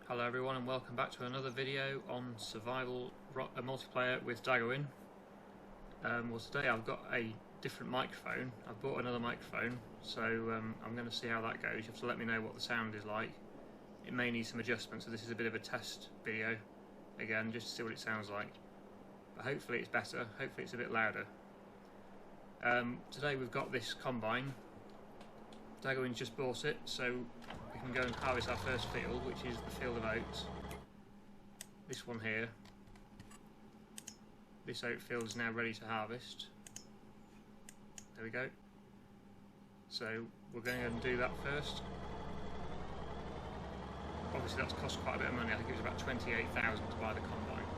Hello everyone and welcome back to another video on survival multiplayer with Daggerwin. Well, today I've got a different microphone. I've bought another microphone, so I'm going to see how that goes. You have to let me know what the sound is like. It may need some adjustments, so this is a bit of a test video again, just to see what it sounds like. But hopefully it's better, hopefully it's a bit louder. Today we've got this combine. Daggerwin's just bought it, so we can go and harvest our first field, which is the field of oats. This one here. This oat field is now ready to harvest. There we go. So we're going to go and do that first. Obviously that's cost quite a bit of money. I think it was about 28,000 to buy the combine,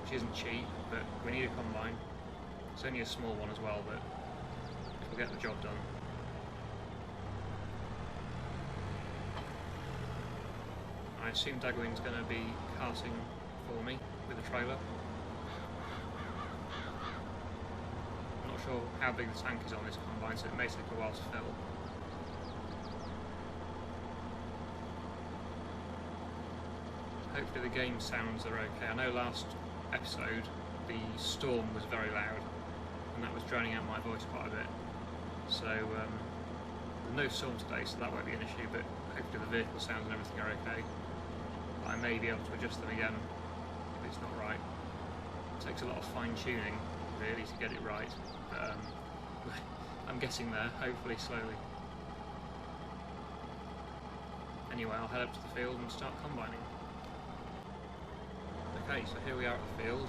which isn't cheap, but we need a combine. It's only a small one as well, but we'll get the job done. I assume Daggerwin's going to be carting for me with a trailer. I'm not sure how big the tank is on this combine, so it may take a while to fill. Hopefully the game sounds are okay. I know last episode the storm was very loud and that was drowning out my voice quite a bit. So there's no storm today, so that won't be an issue, but hopefully the vehicle sounds and everything are okay. I may be able to adjust them again if it's not right. It takes a lot of fine-tuning really to get it right, but I'm getting there, hopefully slowly. Anyway, I'll head up to the field and start combining. Okay, so here we are at the field.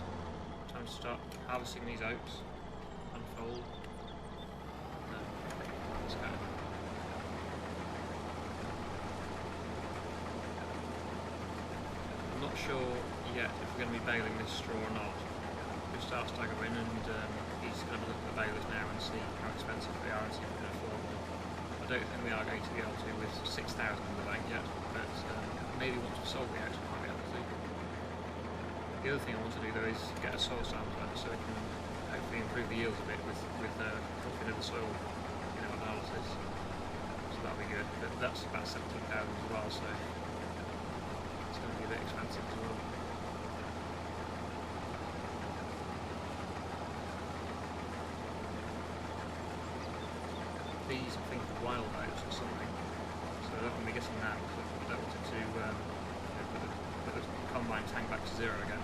Time to start harvesting these oats. Unfold. Let's go. I'm not sure yet if we're going to be baling this straw or not. Just asked Daggerwin and he's going to look at the balers now and see how expensive they are and see if we can afford them. I don't think we are going to be able to with 6,000 in the bank yet, but maybe once we've sold the oats we might be able to. The other thing I want to do though is get a soil sampler so we can hopefully improve the yields a bit with dropping of the soil, analysis. So that'll be good, but that's about 17,000 as well, so it's going to be a bit expensive as well. These I think are wild oats or something, so I don't want to be getting that because I don't want it to put the combine tank back to zero again.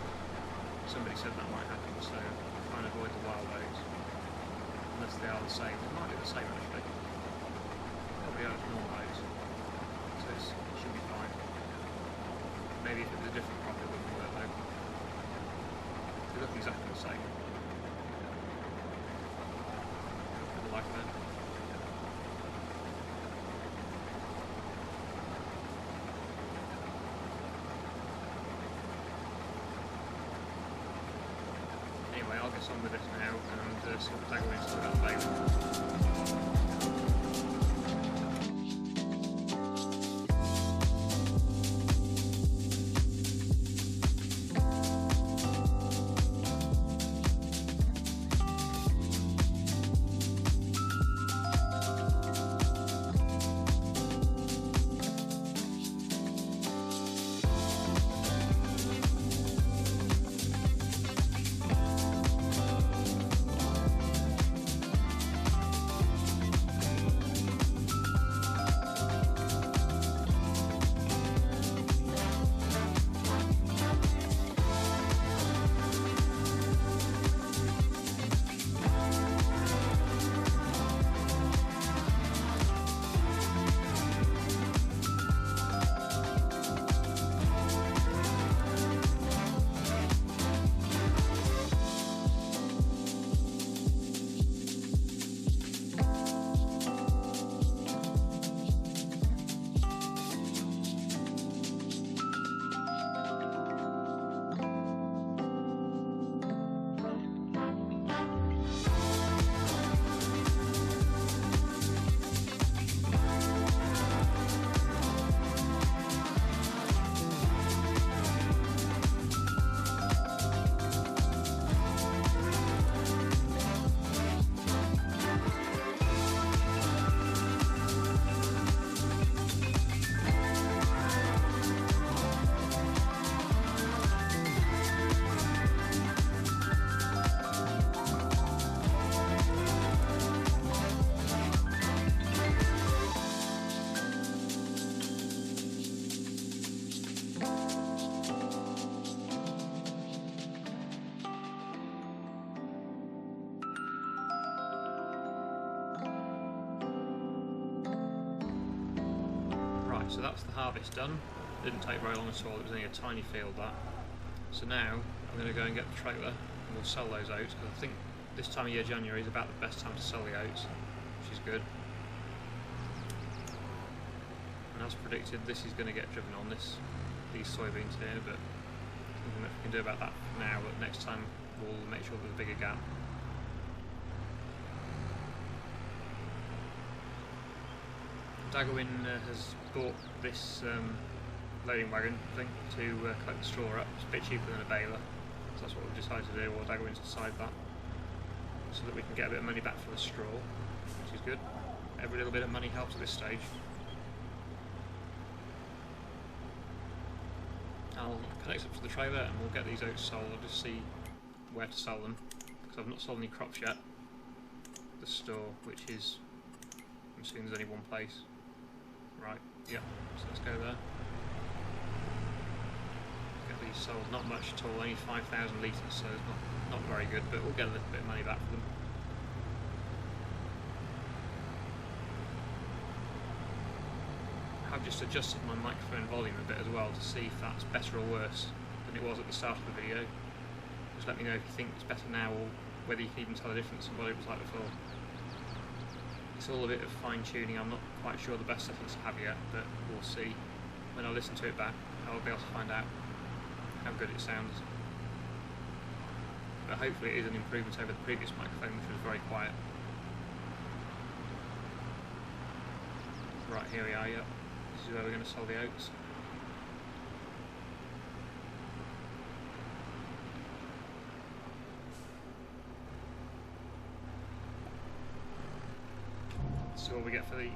Somebody said that might happen, so try and avoid the wild oats unless they are the same. They might be the same actually. Probably are normal oats, so it should be fine. Maybe if it was a different crop it wouldn't work though. They look exactly the same. I like that. Anyway, I'll get on with this now and see what Daggerwin's about baling. so that's the harvest done. Didn't take very long at all, it was only a tiny field that. So now I'm going to go and get the trailer and we'll sell those oats, because I think this time of year, January, is about the best time to sell the oats, which is good. And as predicted, this is going to get driven on, these soybeans here, but nothing much we can do about that now, but next time we'll make sure there's a bigger gap. Daggerwin has bought this loading wagon thing to collect the straw up. It's a bit cheaper than a baler, so that's what we've decided to do, or Daggerwin's decided that, so that we can get a bit of money back for the straw, which is good. Every little bit of money helps at this stage. I'll connect up to the trailer and we'll get these oats sold. I'll just see where to sell them, because I've not sold any crops yet. The store, which is, I'm assuming there's only one place. Right, yeah, so let's go there. Get these sold, not much at all, only 5,000 litres, so it's not very good, but we'll get a little bit of money back for them. I've just adjusted my microphone volume a bit as well to see if that's better or worse than it was at the start of the video. Just let me know if you think it's better now, or whether you can even tell the difference in what it was like before. It's all a bit of fine tuning, I'm not quite sure the best settings to have yet, but we'll see. When I listen to it back, I'll be able to find out how good it sounds. But hopefully it is an improvement over the previous microphone, which was very quiet. Right, here we are, yep. This is where we're going to sell the oats. Let's see what we get for these.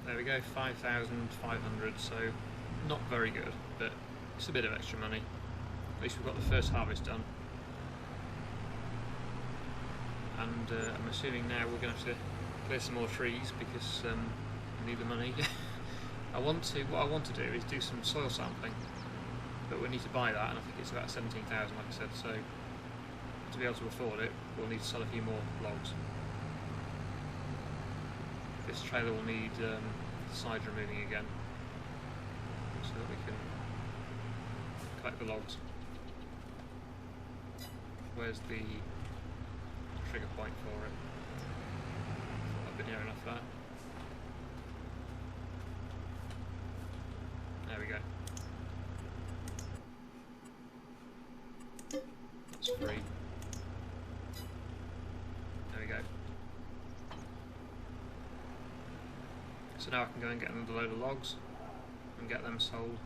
There we go, 5,500, so not very good, but it's a bit of extra money. At least we've got the first harvest done. And I'm assuming now we're going to have to clear some more trees, because we need the money. What I want to do is do some soil sampling, but we need to buy that, and I think it's about 17,000 like I said, so to be able to afford it, we'll need to sell a few more logs. This trailer will need sides removing again, so that we can collect the logs. Where's the trigger point for it? I've been near enough there. There we go. That's free. There we go. So now I can go and get another load of logs and get them sold.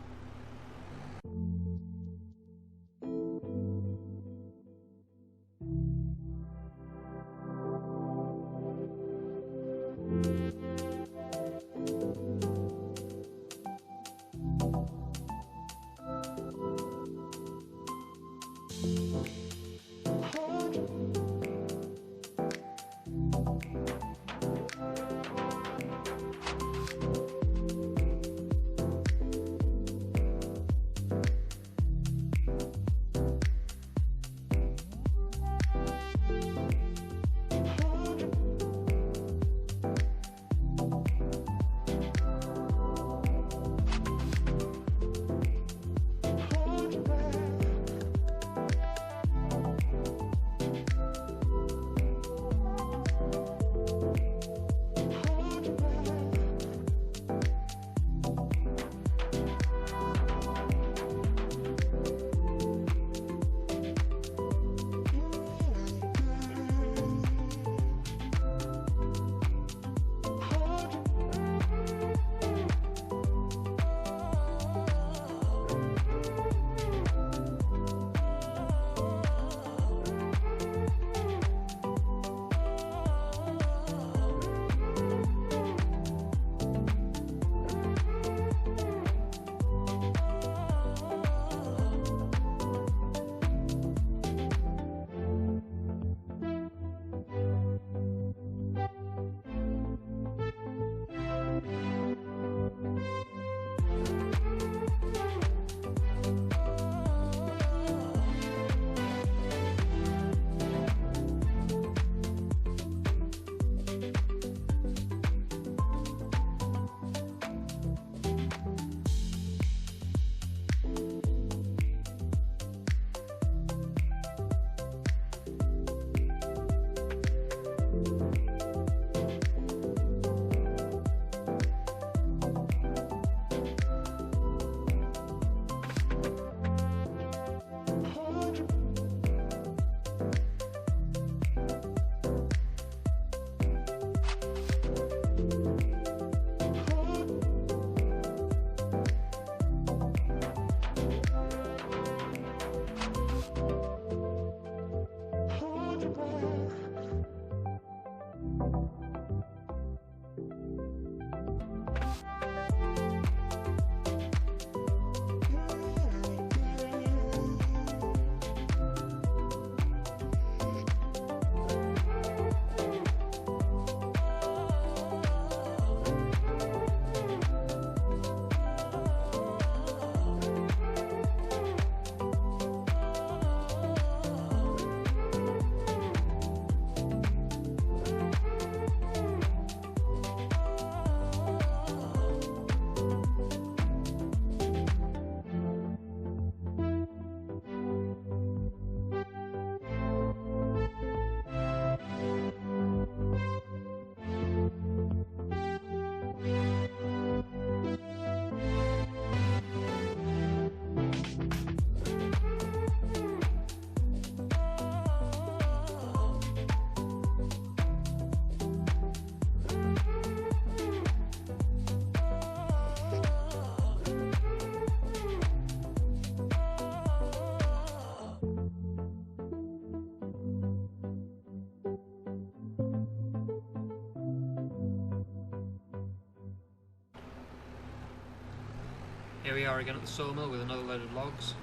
Here we are again at the sawmill with another load of logs.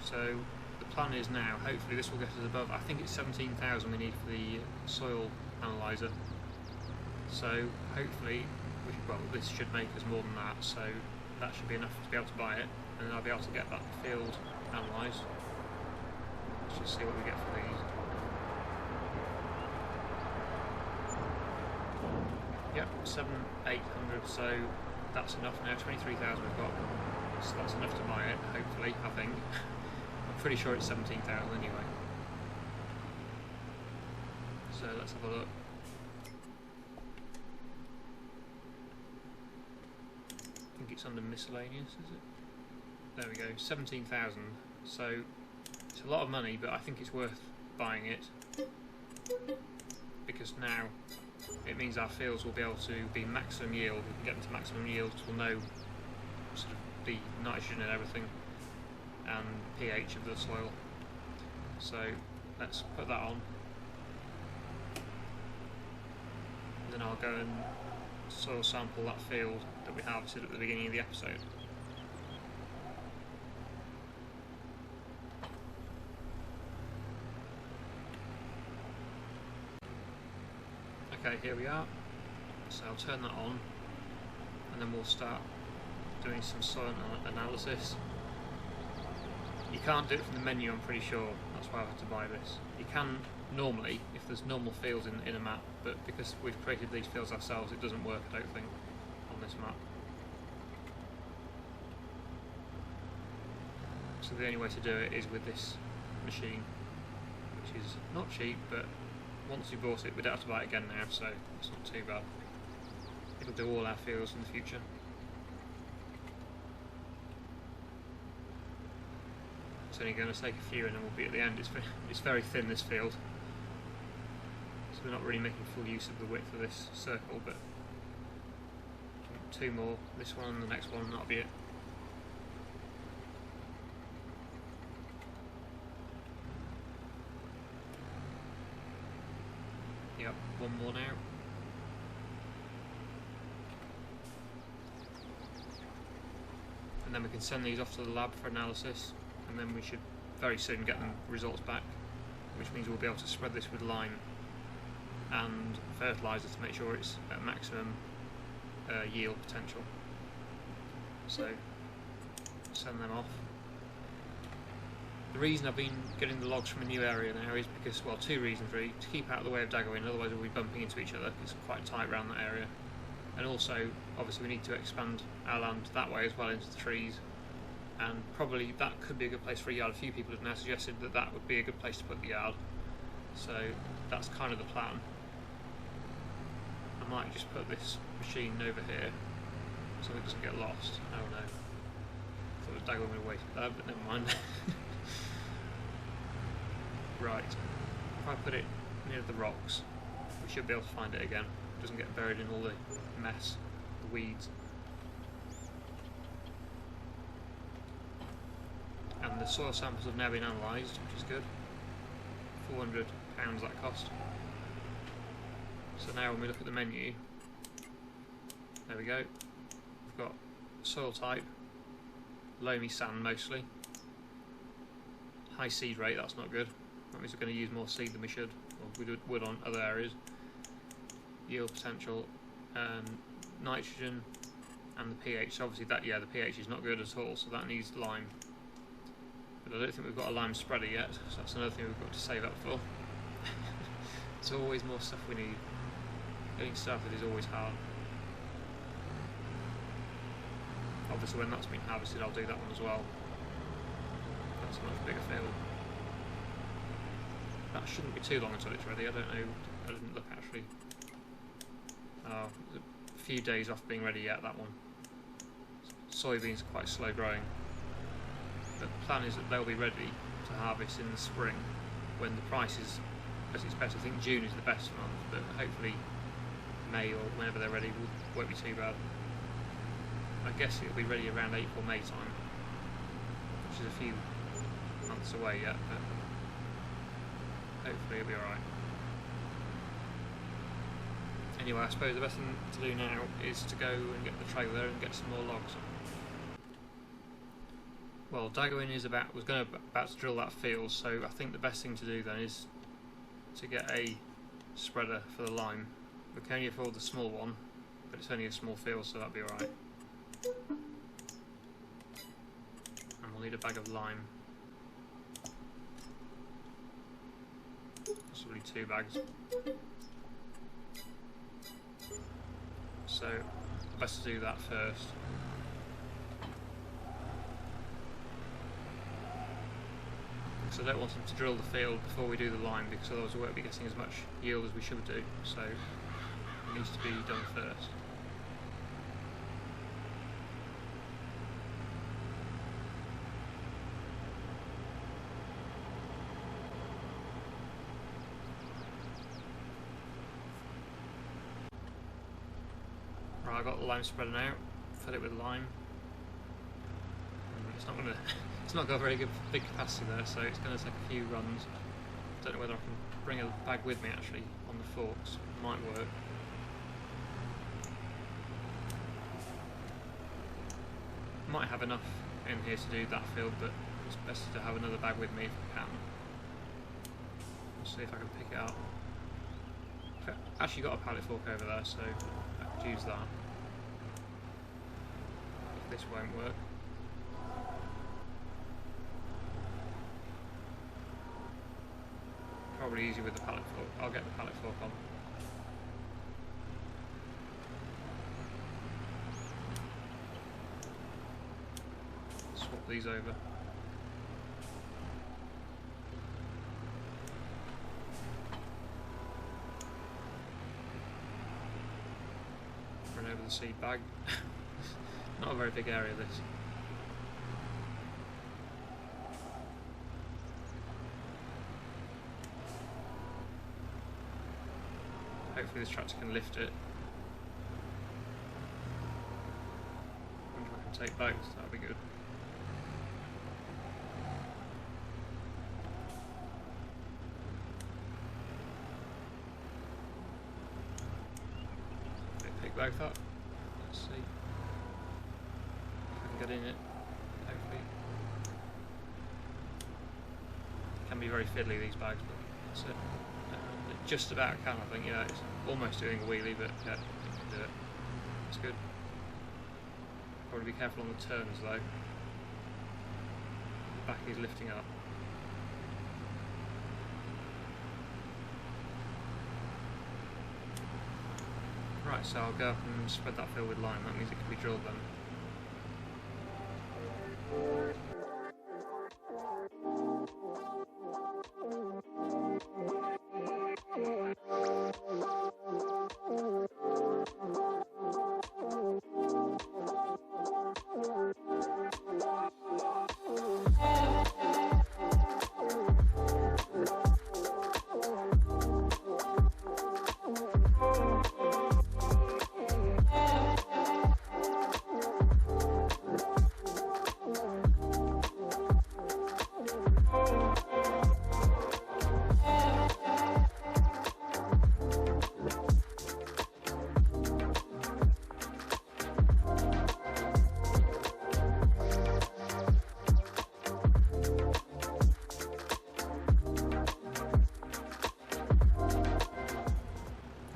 So the plan is now, hopefully this will get us above, I think it's 17,000 we need for the soil analyzer. So hopefully, well, this should make us more than that, so that should be enough to be able to buy it, and then I'll be able to get that field analysed. Let's just see what we get for these. Yep, 800, so that's enough now, 23,000 we've got, so that's enough to buy it, hopefully, I think. I'm pretty sure it's 17,000 anyway. So let's have a look. I think it's under miscellaneous, is it? There we go, 17,000, so it's a lot of money, but I think it's worth buying it, because now it means our fields will be able to be maximum yield. We can get them to maximum yield because we'll know sort of the nitrogen and everything and pH of the soil. So let's put that on. Then I'll go and soil sample that field that we harvested at the beginning of the episode. Okay, here we are, so I'll turn that on and then we'll start doing some soil analysis. You can't do it from the menu, I'm pretty sure, that's why I've had to buy this. You can normally, if there's normal fields in a map, but because we've created these fields ourselves it doesn't work, I don't think, on this map. So the only way to do it is with this machine, which is not cheap, but once you bought it, we don't have to buy it again now, so it's not too bad. It'll do all our fields in the future. It's only going to take a few and then we'll be at the end. It's very thin, this field, so we're not really making full use of the width of this circle, but two more, this one and the next one, and that'll be it. Yep, one more now. And then we can send these off to the lab for analysis, and then we should very soon get them results back, which means we'll be able to spread this with lime and fertilizer to make sure it's at maximum yield potential. So send them off. The reason I've been getting the logs from a new area now is because, well, two reasons really: to keep out of the way of Daggerwin, otherwise we'll be bumping into each other, it's quite tight around that area, and also obviously we need to expand our land that way as well into the trees, and probably that could be a good place for a yard. A few people have now suggested that that would be a good place to put the yard, so that's kind of the plan. I might just put this machine over here so it doesn't get lost. I don't know, I thought Daggerwin would have waited there, but never mind. Right, if I put it near the rocks, we should be able to find it again. It doesn't get buried in all the mess, the weeds. And the soil samples have now been analysed, which is good. £400 that cost. So now when we look at the menu, there we go. We've got soil type, loamy sand mostly. High seed rate, that's not good. That means we're going to use more seed than we should, or we would on other areas. Yield potential, nitrogen, and the pH. So obviously that, yeah, the pH is not good at all, so that needs lime. But I don't think we've got a lime spreader yet, so that's another thing we've got to save up for. There's always more stuff we need. Getting started is always hard. Obviously when that's been harvested I'll do that one as well. That's a much bigger field. That shouldn't be too long until it's ready, I don't know, I didn't look actually. Oh, a few days off being ready yet, that one. Soybeans are quite slow growing. But the plan is that they'll be ready to harvest in the spring when the price is as it's better. I think June is the best month, but hopefully May or whenever they're ready won't be too bad. I guess it'll be ready around April, May time, which is a few months away yet, but hopefully it'll be alright. Anyway, I suppose the best thing to do now is to go and get the trailer and get some more logs. Well, Daggerwin is about to drill that field, so I think the best thing to do then is to get a spreader for the lime. We can only afford the small one, but it's only a small field, so that'll be alright. And we'll need a bag of lime. Possibly 2 bags. So, best to do that first. So I don't want them to drill the field before we do the lime, because otherwise we won't be getting as much yield as we should do. So it needs to be done first. Right, I got the lime spreader now. Fill it with lime. It's not got a very big capacity there, so it's going to take a few runs. Don't know whether I can bring a bag with me actually on the forks. Might work. Might have enough in here to do that field, but it's best to have another bag with me if I can. Let's see if I can pick it up. I've actually got a pallet fork over there, so I could use that. If this won't work. Probably easier with the pallet fork. I'll get the pallet fork on. Swap these over. Run over the seed bag. Not a very big area this. Hopefully this tractor can lift it. I wonder if I can take both, that would be good. Pick both up. Let's see if I can get in it. Hopefully. Can be very fiddly, these bags, but that's it. It just about can, I think. Yeah, it's almost doing a wheelie, but yeah, it can do it. It's good. Probably be careful on the turns though. The back is lifting up. Right, so I'll go up and spread that field with lime. That means it can be drilled then.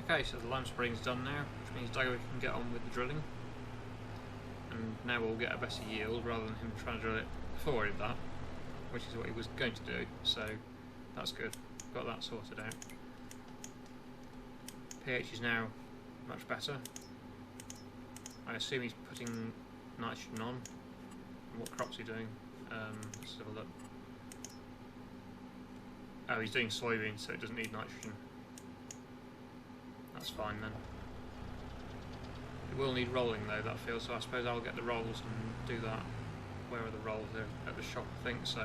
Okay, so the lime spraying's done now, which means Daggerwin can get on with the drilling. And now we'll get a better yield rather than him trying to drill it before he did that, which is what he was going to do, so that's good. Got that sorted out. pH is now much better. I assume he's putting nitrogen on. What crop's he doing? Let's have a look. Oh, he's doing soybeans, so it doesn't need nitrogen. That's fine then. It will need rolling though, that field, so I suppose I'll get the rolls and do that. Where are the rolls? They're at the shop, I think, so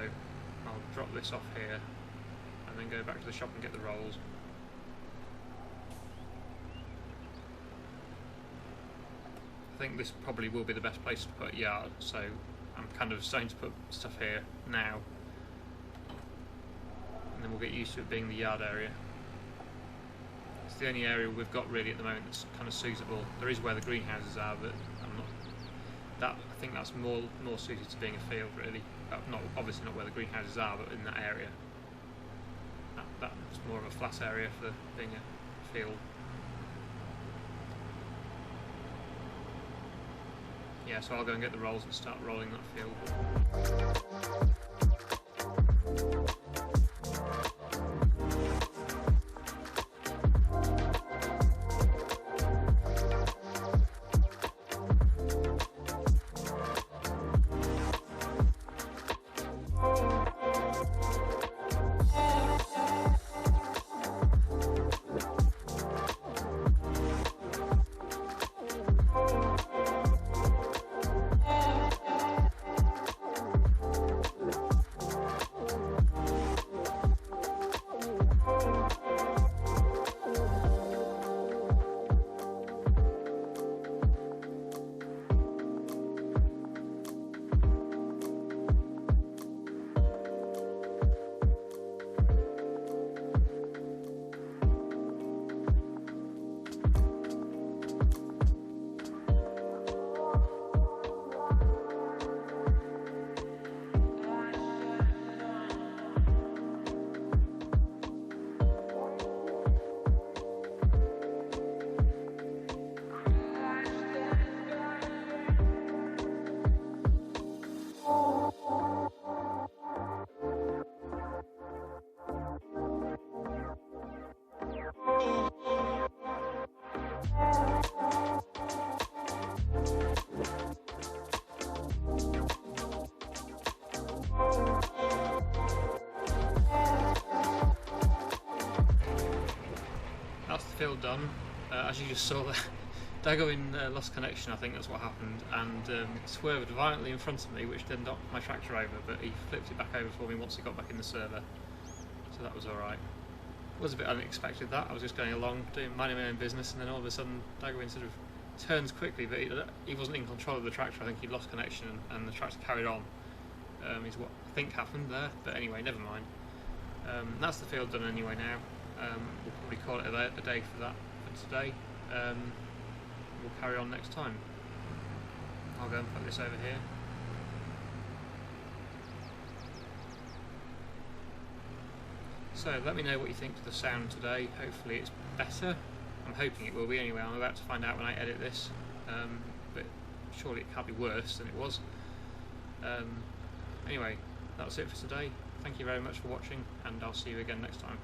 I'll drop this off here and then go back to the shop and get the rolls. I think this probably will be the best place to put yard, so I'm kind of starting to put stuff here now, and then we'll get used to it being the yard area. It's the only area we've got really at the moment that's kind of suitable. There is where the greenhouses are, but I'm not. That I think that's more suited to being a field, really. Not obviously not where the greenhouses are, but in that area. That's more of a flat area for being a field. Yeah, so I'll go and get the rolls and start rolling that field. That's the field done. As you just saw there, Daggerwin lost connection, I think that's what happened, and swerved violently in front of me, which then knocked my tractor over, but he flipped it back over for me once he got back in the server, so that was alright. It was a bit unexpected that, I was just going along, minding my own business, and then all of a sudden Daggerwin sort of turns quickly, but he wasn't in control of the tractor. I think he lost connection and the tractor carried on, is what I think happened there, but anyway, never mind. That's the field done anyway now. We'll probably call it a day for that for today. We'll carry on next time. I'll go and put this over here. So let me know what you think of the sound today. Hopefully it's better. I'm hoping it will be anyway. I'm about to find out when I edit this, but surely it can't be worse than it was. Anyway, that's it for today. Thank you very much for watching, and I'll see you again next time.